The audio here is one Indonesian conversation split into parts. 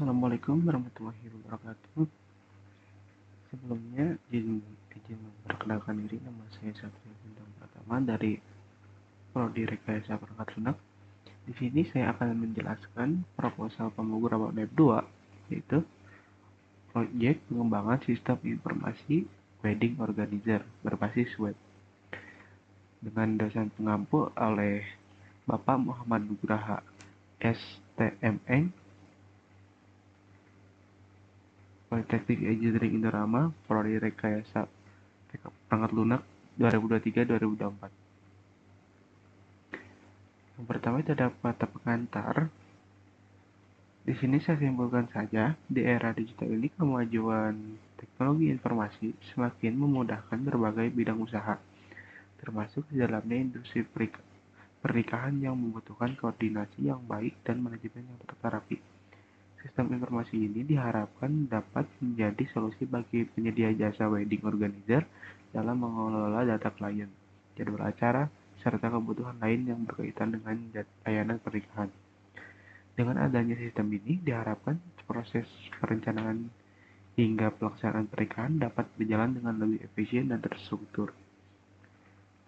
Assalamualaikum warahmatullahi wabarakatuh. Sebelumnya, izin memperkenalkan diri. Nama saya Satria Bintang Pratama dari Prodi Rekayasa Perangkat Lunak. Di sini saya akan menjelaskan proposal pemrograman Web 2, yaitu proyek pengembangan sistem informasi wedding organizer berbasis web, dengan dosen pengampu oleh Bapak Muhammad Nugraha STMN, Politeknik Engineering Indorama, Prodi Rekayasa Perangkat Lunak 2023-2024. Yang pertama itu ada mata pengantar. Di sini saya simpulkan saja, di era digital ini kemajuan teknologi informasi semakin memudahkan berbagai bidang usaha, termasuk di dalamnya industri pernikahan yang membutuhkan koordinasi yang baik dan manajemen yang tertata rapi. Sistem informasi ini diharapkan dapat menjadi solusi bagi penyedia jasa wedding organizer dalam mengelola data klien, jadwal acara, serta kebutuhan lain yang berkaitan dengan layanan pernikahan. Dengan adanya sistem ini, diharapkan proses perencanaan hingga pelaksanaan pernikahan dapat berjalan dengan lebih efisien dan terstruktur,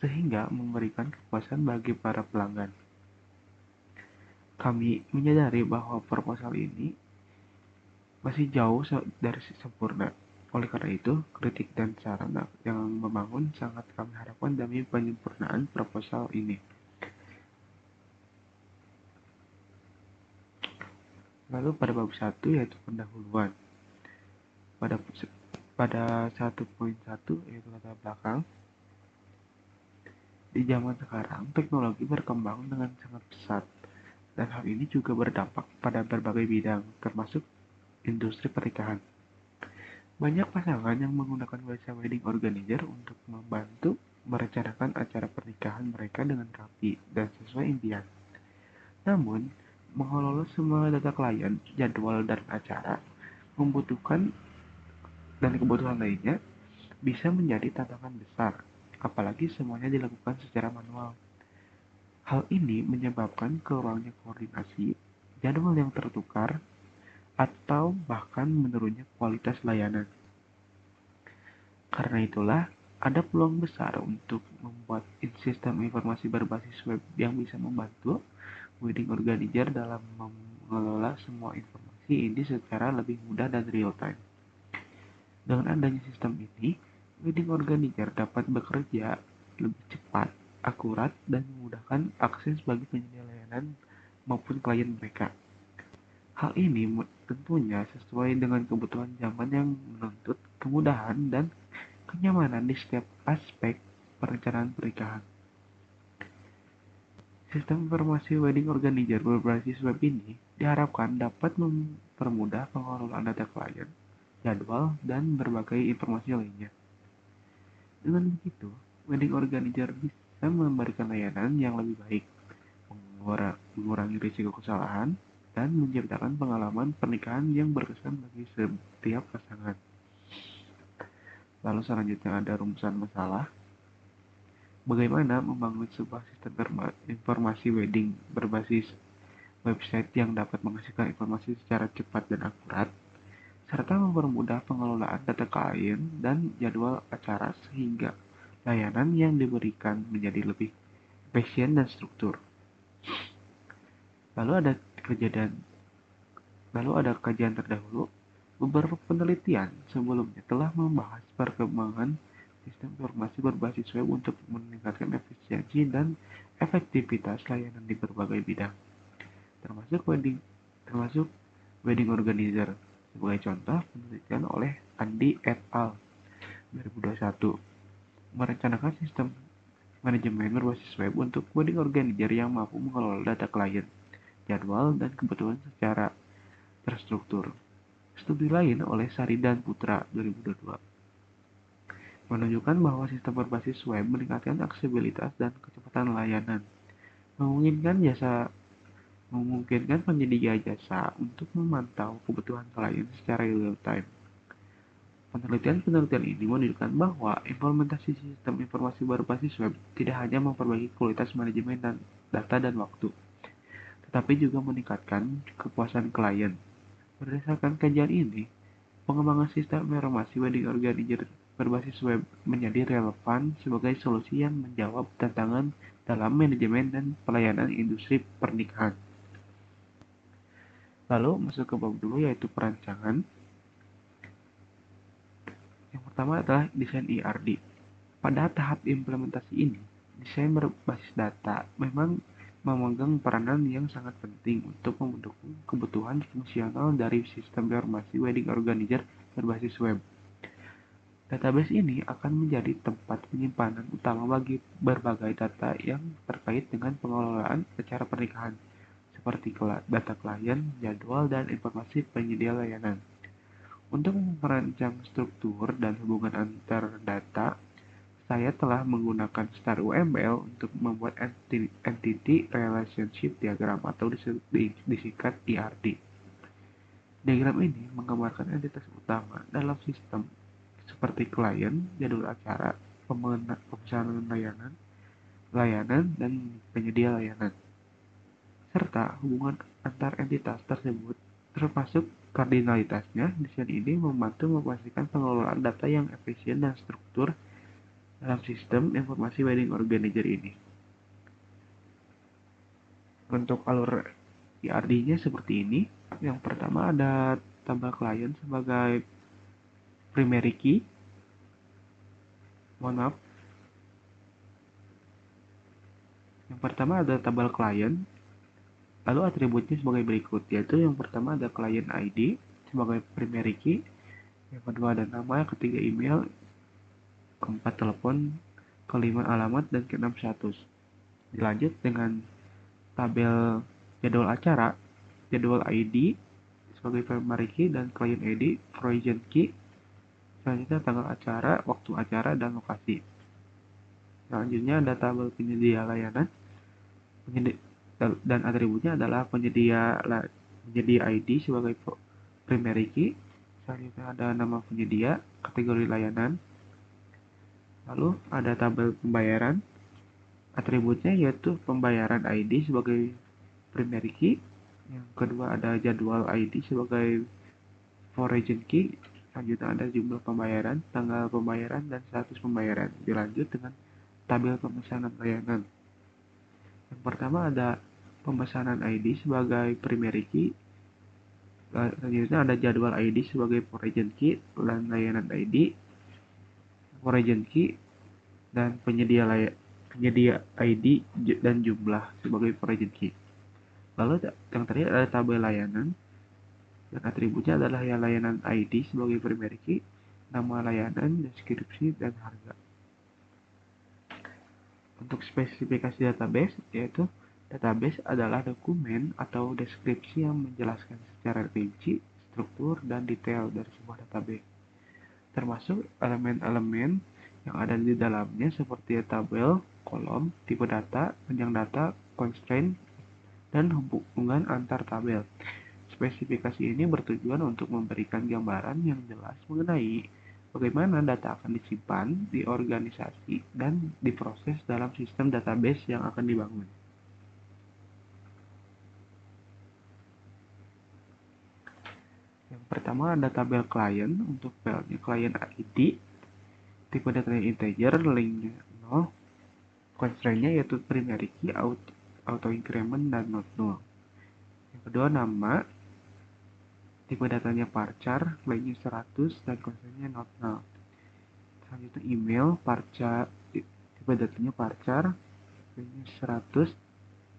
sehingga memberikan kepuasan bagi para pelanggan. Kami menyadari bahwa proposal ini masih jauh dari sempurna. Oleh karena itu, kritik dan saran yang membangun sangat kami harapkan demi penyempurnaan proposal ini. Lalu pada bab 1 yaitu pendahuluan. Pada 1.1 yaitu latar belakang. Di zaman sekarang, teknologi berkembang dengan sangat pesat, dan hal ini juga berdampak pada berbagai bidang, termasuk industri pernikahan. Banyak pasangan yang menggunakan jasa wedding organizer untuk membantu merencanakan acara pernikahan mereka dengan rapi dan sesuai impian. Namun, mengelola semua data klien, jadwal, dan acara membutuhkan dan kebutuhan lainnya bisa menjadi tantangan besar, apalagi semuanya dilakukan secara manual. Hal ini menyebabkan kurangnya koordinasi, jadwal yang tertukar, atau bahkan menurunnya kualitas layanan. Karena itulah, ada peluang besar untuk membuat sistem informasi berbasis web yang bisa membantu wedding organizer dalam mengelola semua informasi ini secara lebih mudah dan real time. Dengan adanya sistem ini, wedding organizer dapat bekerja lebih cepat, akurat, dan memudahkan akses bagi penyedia layanan maupun klien mereka. Hal ini tentunya sesuai dengan kebutuhan zaman yang menuntut kemudahan dan kenyamanan di setiap aspek perencanaan pernikahan. Sistem informasi wedding organizer berbasis web ini diharapkan dapat mempermudah pengelolaan data klien, jadwal, dan berbagai informasi lainnya. Dengan begitu, wedding organizer bisa memberikan layanan yang lebih baik, mengurangi risiko kesalahan, dan menciptakan pengalaman pernikahan yang berkesan bagi setiap pasangan. Lalu selanjutnya ada rumusan masalah. Bagaimana membangun sebuah sistem informasi wedding berbasis website yang dapat menghasilkan informasi secara cepat dan akurat, serta mempermudah pengelolaan data klien dan jadwal acara sehingga layanan yang diberikan menjadi lebih efisien dan struktur. Lalu ada kajian terdahulu. Beberapa penelitian sebelumnya telah membahas perkembangan sistem informasi berbasis web untuk meningkatkan efisiensi dan efektivitas layanan di berbagai bidang, termasuk wedding organizer. Sebagai contoh, penelitian oleh Andi et al. 2021 merencanakan sistem manajemen berbasis web untuk wedding organizer yang mampu mengelola data klien, jadwal, dan kebutuhan secara terstruktur. Studi lain oleh Sari dan Putra 2022 menunjukkan bahwa sistem berbasis web meningkatkan aksesibilitas dan kecepatan layanan, memungkinkan penyedia jasa untuk memantau kebutuhan klien secara real time. Penelitian ini menunjukkan bahwa implementasi sistem informasi berbasis web tidak hanya memperbaiki kualitas manajemen dan data dan waktu, tetapi juga meningkatkan kepuasan klien, Berdasarkan kajian ini, pengembangan sistem informasi wedding organizer berbasis web menjadi relevan sebagai solusi yang menjawab tantangan dalam manajemen dan pelayanan industri pernikahan. Lalu masuk ke bab dulu, yaitu perancangan. Yang pertama adalah desain ERD. Pada tahap implementasi ini, desain berbasis data memang memegang peranan yang sangat penting untuk mendukung kebutuhan fungsional dari sistem informasi wedding organizer berbasis web. Database ini akan menjadi tempat penyimpanan utama bagi berbagai data yang terkait dengan pengelolaan acara pernikahan, seperti data klien, jadwal, dan informasi penyedia layanan. Untuk merancang struktur dan hubungan antar data, saya telah menggunakan Star UML untuk membuat Entity Relationship Diagram atau disingkat ERD. Diagram ini menggambarkan entitas utama dalam sistem seperti klien, jadwal acara, pemesanan layanan, dan penyedia layanan, serta hubungan antar entitas tersebut termasuk kardinalitasnya. Desain ini membantu memastikan pengelolaan data yang efisien dan struktur dalam sistem informasi wedding organizer ini. Untuk alur ERD-nya seperti ini. Yang pertama ada tabel klien sebagai primary key. Mohon maaf. Yang pertama ada tabel klien, lalu atributnya sebagai berikut, yaitu yang pertama ada client ID sebagai primary key, yang kedua ada nama, ketiga email, keempat telepon, kelima alamat, dan keenam status. Dilanjut dengan tabel jadwal acara, jadwal ID sebagai primary key dan client ID, provision key, selanjutnya tanggal acara, waktu acara, dan lokasi. Selanjutnya ada tabel penyedia layanan, dan atributnya adalah penyedia ID sebagai primary key. Selanjutnya ada nama penyedia, kategori layanan. Lalu ada tabel pembayaran, atributnya yaitu pembayaran ID sebagai primary key. Yang kedua ada jadwal ID sebagai foreign key. Selanjutnya ada jumlah pembayaran, tanggal pembayaran, dan status pembayaran. Dilanjut dengan tabel pemesanan layanan. Yang pertama ada pemesanan ID sebagai primary key. Selanjutnya ada jadwal ID sebagai foreign key dan layanan ID, foreign key, dan penyedia ID dan jumlah sebagai foreign key. Lalu yang terakhir ada tabel layanan, dan atributnya adalah layanan ID sebagai primary key, nama layanan, deskripsi, dan harga. Untuk spesifikasi database, yaitu database adalah dokumen atau deskripsi yang menjelaskan secara rinci struktur dan detail dari sebuah database, termasuk elemen-elemen yang ada di dalamnya seperti tabel, kolom, tipe data, panjang data, constraint, dan hubungan antar tabel. Spesifikasi ini bertujuan untuk memberikan gambaran yang jelas mengenai bagaimana data akan disimpan di organisasi dan diproses dalam sistem database yang akan dibangun. Yang pertama ada tabel klien. Untuk filenya client ID, tipe datanya integer, linknya 0, constraint-nya yaitu primary key, auto increment, dan not null. Yang kedua nama, tipe datanya varchar, lainnya 100, dan constraint-nya not null. Selanjutnya email, varchar, tipe datanya varchar, lainnya 100,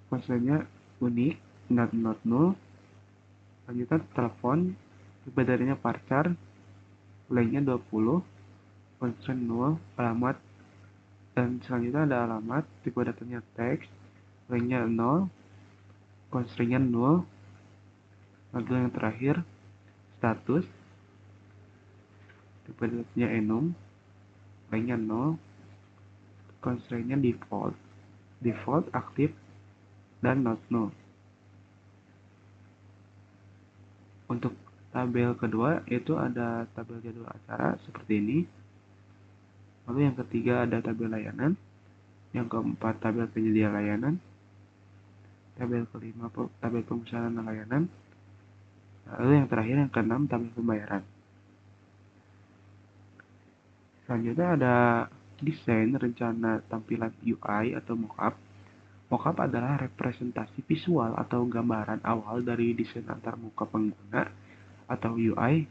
constraint-nya unik, not null. Selanjutnya telepon, tipe datanya varchar, lainnya 20, constraint null. Alamat, dan selanjutnya ada alamat, tipe datanya teks, lainnya 0, constraint-nya null. Lalu yang terakhir status, tipe datanya enum, lainnya 0, constraint-nya default, aktif, dan not null. Untuk tabel kedua itu ada tabel jadwal acara seperti ini. Lalu yang ketiga ada tabel layanan. Yang keempat tabel penyedia layanan. Tabel kelima tabel pemesanan layanan. Lalu yang terakhir, yang keenam, tabel pembayaran. Selanjutnya ada desain rencana tampilan UI atau mockup. Mockup adalah representasi visual atau gambaran awal dari desain antarmuka pengguna atau UI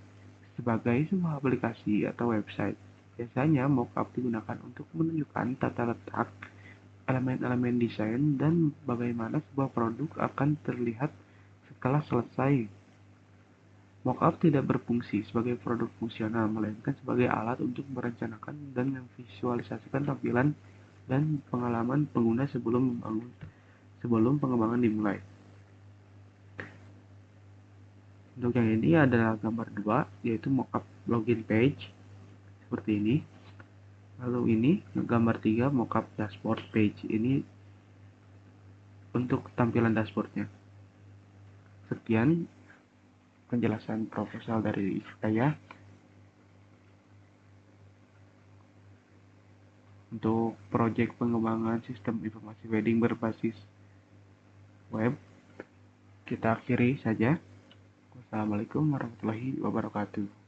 sebagai sebuah aplikasi atau website. Biasanya mockup digunakan untuk menunjukkan tata letak, elemen-elemen desain, dan bagaimana sebuah produk akan terlihat setelah selesai. Mockup tidak berfungsi sebagai produk fungsional, melainkan sebagai alat untuk merencanakan dan memvisualisasikan tampilan dan pengalaman pengguna sebelum pengembangan dimulai. Untuk yang ini adalah gambar 2, yaitu mockup login page seperti ini. Lalu ini gambar 3, mockup dashboard page. Ini untuk tampilan dashboardnya. Sekian penjelasan proposal dari saya untuk proyek pengembangan sistem informasi wedding berbasis web. Kita akhiri saja. Wassalamualaikum warahmatullahi wabarakatuh.